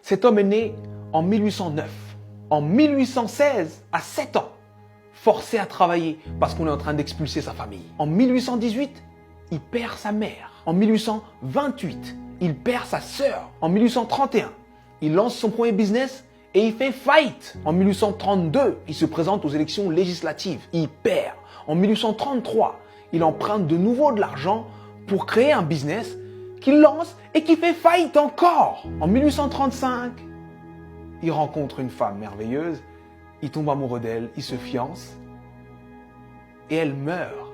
Cet homme est né en 1809. En 1816, à 7 ans, forcé à travailler parce qu'on est en train d'expulser sa famille. En 1818, il perd sa mère. En 1828, il perd sa sœur. En 1831, il lance son premier business et il fait faillite. En 1832, il se présente aux élections législatives. Il perd. En 1833, il emprunte de nouveau de l'argent pour créer un business qu'il lance et qui fait faillite encore. En 1835, il rencontre une femme merveilleuse, il tombe amoureux d'elle, il se fiance et elle meurt.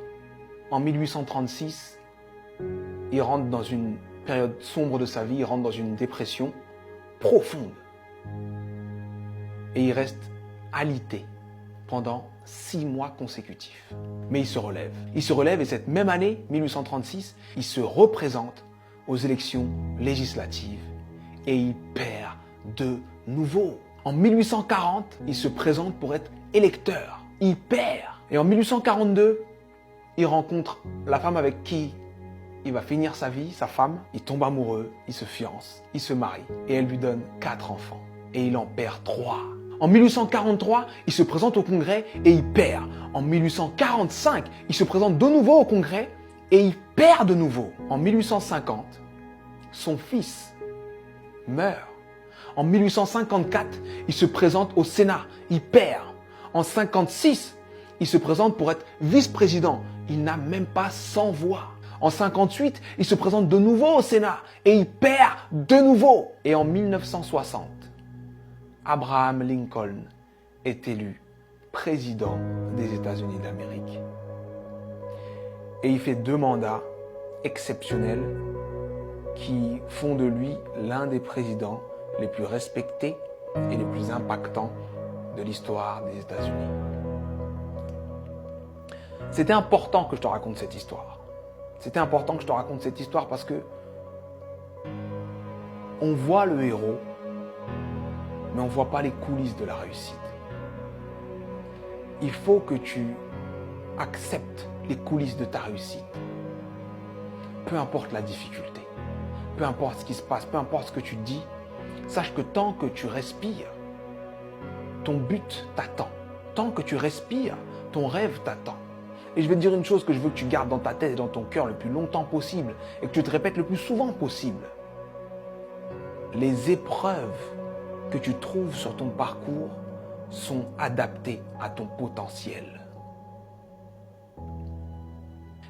En 1836, il rentre dans une période sombre de sa vie, il rentre dans une dépression profonde. Et il reste alité pendant 6 mois consécutifs. Mais il se relève. Il se relève et cette même année, 1836, il se représente aux élections législatives et il perd de nouveau. En 1840, il se présente pour être électeur. Il perd. Et en 1842, il rencontre la femme avec qui il va finir sa vie, sa femme. Il tombe amoureux, il se fiance, il se marie et elle lui donne 4 enfants. Et il en perd 3. En 1843, il se présente au Congrès et il perd. En 1845, il se présente de nouveau au Congrès et il perd de nouveau. En 1850, son fils meurt. En 1854, il se présente au Sénat, il perd. En 1956, il se présente pour être vice-président. Il n'a même pas 100 voix. En 1958, il se présente de nouveau au Sénat et il perd de nouveau. Et en 1960, Abraham Lincoln est élu président des États-Unis d'Amérique. Et il fait 2 mandats exceptionnels qui font de lui l'un des présidents les plus respectés et les plus impactants de l'histoire des États-Unis. C'était important que je te raconte cette histoire. C'était important que je te raconte cette histoire parce que on voit le héros, mais on ne voit pas les coulisses de la réussite. Il faut que tu acceptes les coulisses de ta réussite. Peu importe la difficulté, peu importe ce qui se passe, peu importe ce que tu dis, sache que tant que tu respires, ton but t'attend. Tant que tu respires, ton rêve t'attend. Et je vais te dire une chose que je veux que tu gardes dans ta tête et dans ton cœur le plus longtemps possible et que tu te répètes le plus souvent possible. Les épreuves que tu trouves sur ton parcours sont adaptées à ton potentiel.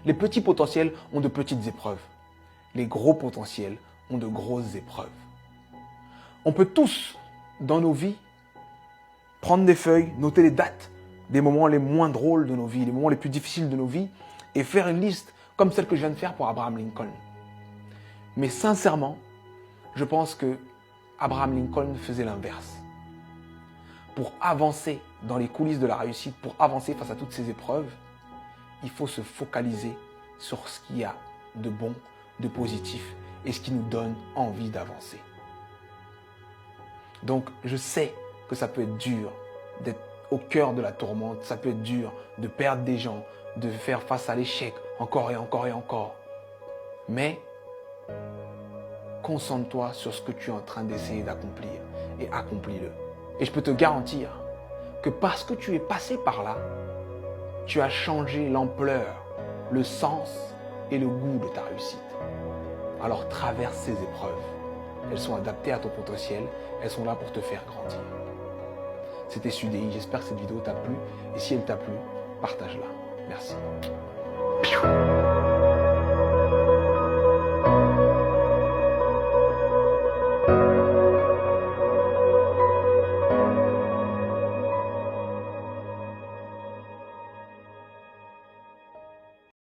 Les petits potentiels ont de petites épreuves. Les gros potentiels ont de grosses épreuves. On peut tous, dans nos vies, prendre des feuilles, noter les dates des moments les moins drôles de nos vies, les moments les plus difficiles de nos vies, et faire une liste comme celle que je viens de faire pour Abraham Lincoln. Mais sincèrement, je pense que Abraham Lincoln faisait l'inverse. Pour avancer dans les coulisses de la réussite, pour avancer face à toutes ces épreuves, il faut se focaliser sur ce qu'il y a de bon, de positif et ce qui nous donne envie d'avancer. Donc, je sais que ça peut être dur d'être au cœur de la tourmente, ça peut être dur de perdre des gens, de faire face à l'échec encore et encore et encore. Mais concentre-toi sur ce que tu es en train d'essayer d'accomplir et accomplis-le. Et je peux te garantir que parce que tu es passé par là, tu as changé l'ampleur, le sens et le goût de ta réussite. Alors traverse ces épreuves. Elles sont adaptées à ton potentiel, elles sont là pour te faire grandir. C'était Sudei, j'espère que cette vidéo t'a plu et si elle t'a plu, partage-la. Merci.